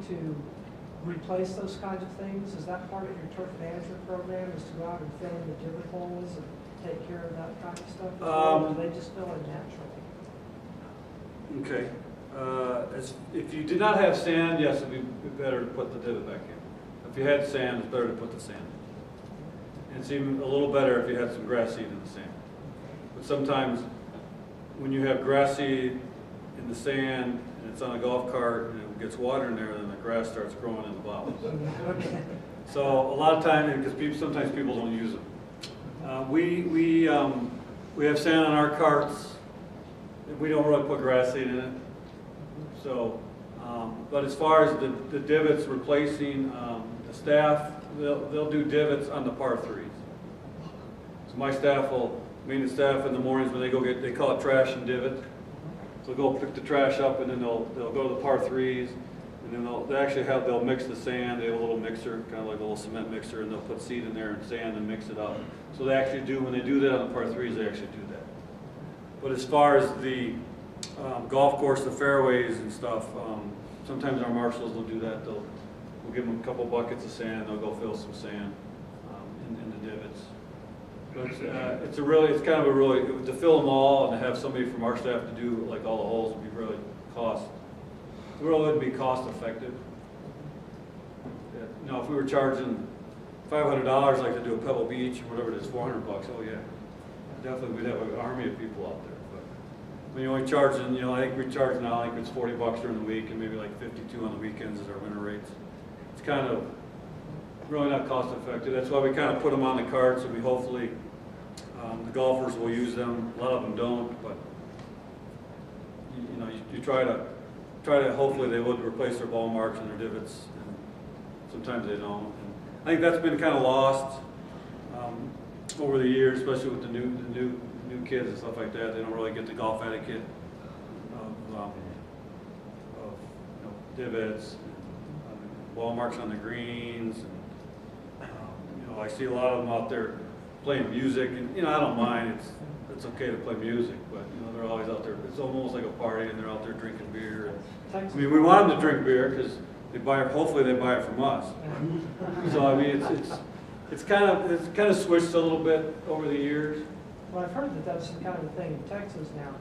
to replace those kinds of things? Is that part of your turf management program, is to go out and fill in the divot holes and take care of that kind of stuff? Or do they just fill in naturally? Okay. If you did not have sand, yes, it'd be better to put the divot back in. If you had sand, it's better to put the sand in. And it's even a little better if you had some grass seed in the sand. But sometimes when you have grass seed in the sand and it's on a golf cart and it gets water in there, then the grass starts growing in the bottom. So a lot of times, because sometimes people don't use them. We have sand on our carts. We don't really put grass seed in it. So, but as far as the divots replacing, the staff, they'll do divots on the par threes. So my staff maintenance staff in the mornings when they go they call it trash and divot. So they'll go pick the trash up and then they'll go to the par threes, and then they'll mix the sand. They have a little mixer, kind of like a little cement mixer, and they'll put seed in there and sand and mix it up. So they actually do, when they do that on the par threes, they actually do that. But as far as the golf course, the fairways and stuff, sometimes our marshals will do that. We'll give them a couple buckets of sand. They'll go fill some sand in the divots. But it's kind of a really, to fill them all and to have somebody from our staff to do like all the holes would be really wouldn't be cost effective. You know, if we were charging $500 like to do a Pebble Beach or whatever it is, $400, oh yeah, definitely we'd have an army of people out there. But when you're only charging, I think we charge now, I think it's $40 during the week and maybe like 52 on the weekends is our winter rates. It's kind of really not cost effective. That's why we kind of put them on the carts, and we hopefully the golfers will use them. A lot of them don't, but you try to hopefully they would replace their ball marks and their divots, and sometimes they don't. And I think that's been kind of lost over the years, especially with the new kids and stuff like that. They don't really get the golf etiquette of divots, and ball marks on the greens. And, I see a lot of them out there playing music, and I don't mind. It's okay to play music, but they're always out there. It's almost like a party, and they're out there drinking beer. And, I mean, we want them to drink beer because hopefully they buy it from us. So I mean, it's kind of switched a little bit over the years. Well, I've heard that that's the kind of thing in Texas now.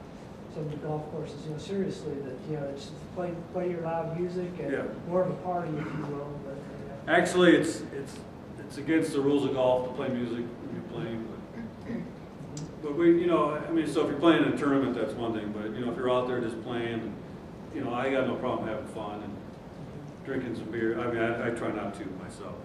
Some of the golf courses, seriously, that it's play your loud music and more of a party, if you will. But, actually, it's against the rules of golf to play music when you're playing. But we, I mean, so if you're playing in a tournament, that's one thing. But if you're out there just playing, I got no problem having fun and drinking some beer. I mean, I try not to myself.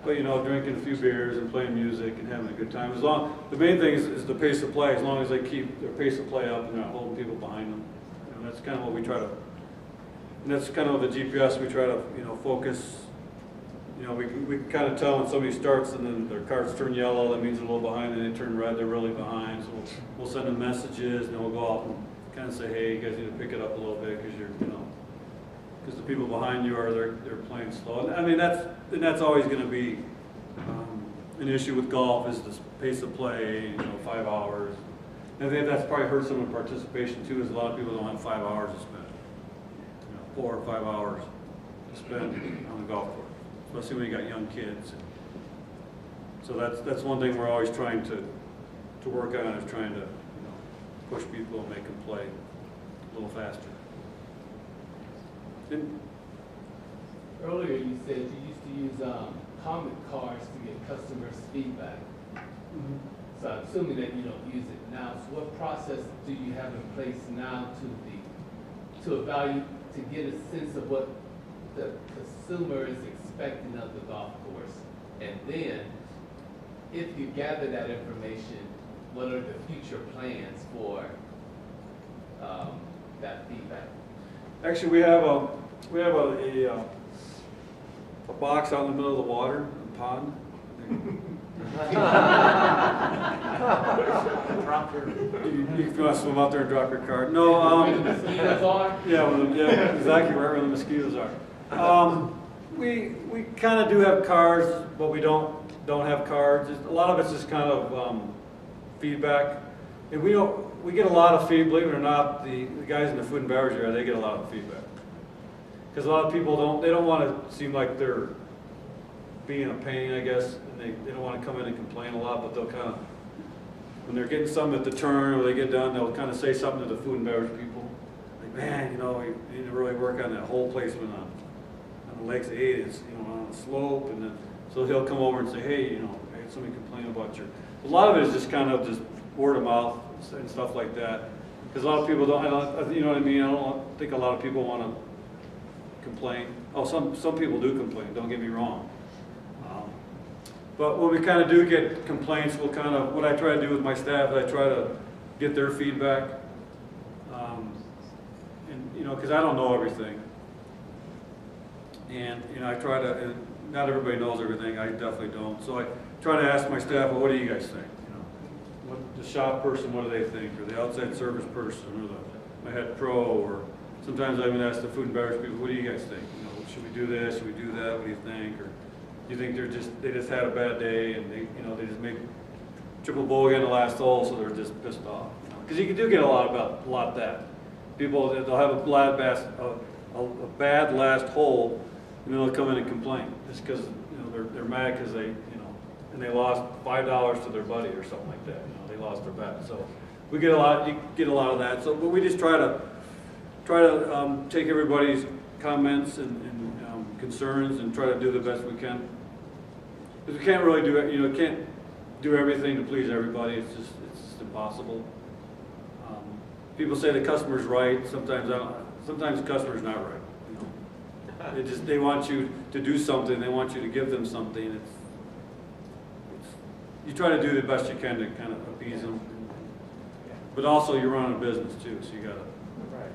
But drinking a few beers and playing music and having a good time. The main thing is the pace of play. As long as they keep their pace of play up and they're not holding people behind them, that's kind of what we try to. And that's kind of the GPS we try to focus. We can kind of tell when somebody starts and then their cards turn yellow. That means they're a little behind. And they turn red, they're really behind. So we'll send them messages and then we'll go out and kind of say, hey, you guys need to pick it up a little bit because because the people behind you they're playing slow. I mean, that's always going to be an issue with golf is the pace of play. 5 hours. And I think that's probably hurt some of participation too. Is a lot of people don't have 5 hours to spend. 4 or 5 hours to spend on the golf course, especially when you got young kids. So that's one thing we're always trying to work on is trying to push people and make them play a little faster. Earlier you said you used to use comment cards to get customers' feedback. Mm-hmm. So I'm assuming that you don't use it now. So what process do you have in place now to evaluate, to get a sense of what the consumer is expecting of the golf course? And then, if you gather that information, what are the future plans for that feedback? Actually, we have a box out in the middle of the water, a pond. If you want to swim out there and drop your card. No. Where the mosquitoes are? Yeah, exactly right where the mosquitoes are. We kind of do have cards, but we don't have cards. A lot of it's just kind of feedback, and we get a lot of feedback. Believe it or not, the guys in the food and beverage area, they get a lot of feedback. Because a lot of people they don't want to seem like they're being a pain, I guess, and they don't want to come in and complain a lot, but they'll kind of, when they're getting something at the turn or they get done, they'll kind of say something to the food and beverage people. Like, man, you know, you need to really work on that hole placement on the legs 8, it's, you know, on the slope, and then, so he'll come over and say, hey, you know, I had somebody complain about your, a lot of it is just kind of just word of mouth and stuff like that. Because a lot of people don't, you know what I mean, I don't think a lot of people want to complain. Oh, some people do complain, don't get me wrong. But when we kind of do get complaints, we'll kind of, what I try to do with my staff, I try to get their feedback. And, you know, because I don't know everything. And, you know, I try to, and not everybody knows everything, I definitely don't. So I try to ask my staff, well, what do you guys think? You know, what, the shop person, what do they think? Or the outside service person, or my head pro, or sometimes I even ask the food and beverage people, what do you guys think? You know, should we do this, should we do that, what do you think? Or do you think they just had a bad day and they just made triple bogey on the last hole, so they're just pissed off? Because you do get a lot of that. People, they'll have a bad last hole, and then they'll come in and complain just because they're mad because they and they lost $5 to their buddy or something like that. They lost their bet. So we get you get a lot of that. So, but we just try to take everybody's comments and concerns and try to do the best we can. Because we can't really do it. Can't do everything to please everybody. It's just impossible. People say the customer's right. Sometimes the customer's not right. They want you to do something. They want you to give them something. You try to do the best you can to kind of appease them. But also you're running a business too, so you gotta. Right.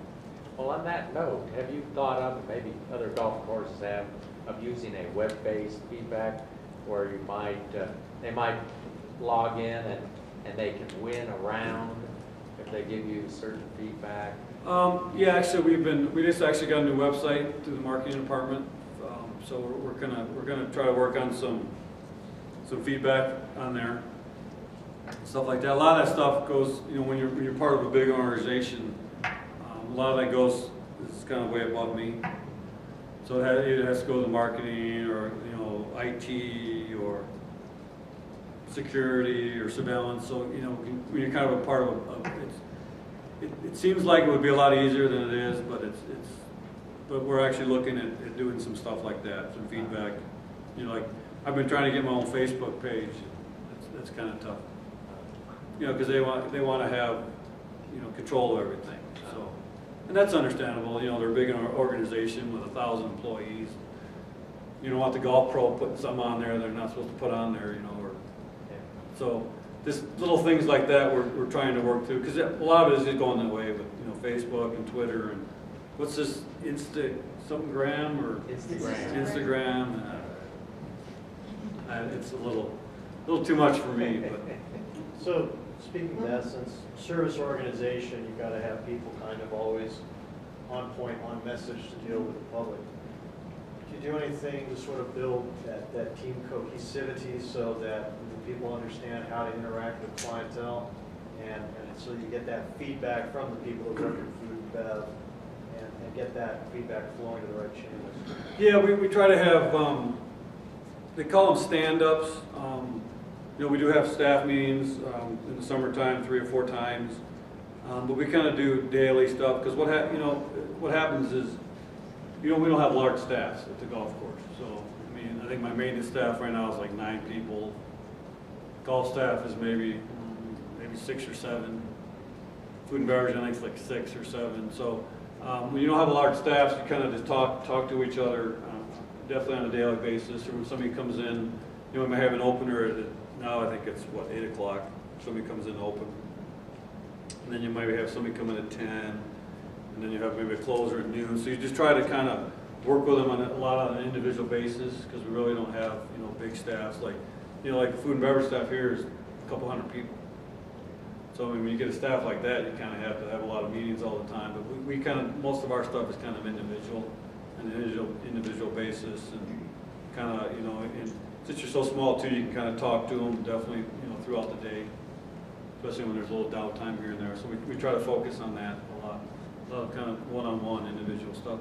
Well, on that note, have you thought of, maybe other golf courses have, of using a web-based feedback where you might, they might log in and they can win a round if they give you certain feedback? Yeah, actually we just actually got a new website through the marketing department. So we're gonna try to work on some feedback on there, stuff like that. A lot of that stuff goes, when you're part of a big organization, a lot of that goes, is kind of way above me. So it has to go to marketing or IT or security or surveillance. So when you're kind of a part of it seems like it would be a lot easier than it is, but we're actually looking at doing some stuff like that, some feedback. Like I've been trying to get my own Facebook page. That's kind of tough. Because they want to have control of everything. So, and that's understandable. They're a big organization with 1,000 employees. You don't want the golf pro putting something on there they're not supposed to put on there. So this little things like that we're trying to work through, because a lot of it is just going that way with Facebook and Twitter and what's this Instagram or Instagram. It's a little too much for me. But So speaking of that, since service organization, you've got to have people kind of always on point, on message to deal with the public. Do you do anything to sort of build that team cohesivity so that the people understand how to interact with clientele, and so you get that feedback from the people that work in food and bev, and get that feedback flowing to the right channels? yeah, we try to have, they call them stand-ups. We do have staff meetings in the summertime 3 or 4 times, but we kind of do daily stuff, because what happens is, we don't have large staffs at the golf course. So, I think my maintenance staff right now is like 9 people. Golf staff is maybe 6 or 7. Food and beverage, I think, is like 6 or 7. So, when you don't have a large staff, you kind of just talk to each other, definitely on a daily basis. Or when somebody comes in, we may have an opener now I think it's 8 o'clock. Somebody comes in to open, and then you might have somebody come in at 10. And then you have maybe a closer at noon. So you just try to kind of work with them on a lot on an individual basis, because we really don't have big staffs like like the food and beverage staff here is a couple hundred people. So when you get a staff like that, you kind of have to have a lot of meetings all the time. But we kind of, most of our stuff is kind of individual, on an individual basis, and kind of and since you're so small too, you can kind of talk to them definitely throughout the day, especially when there's a little downtime here and there. So we try to focus on that a lot. A lot of kind of one-on-one individual stuff.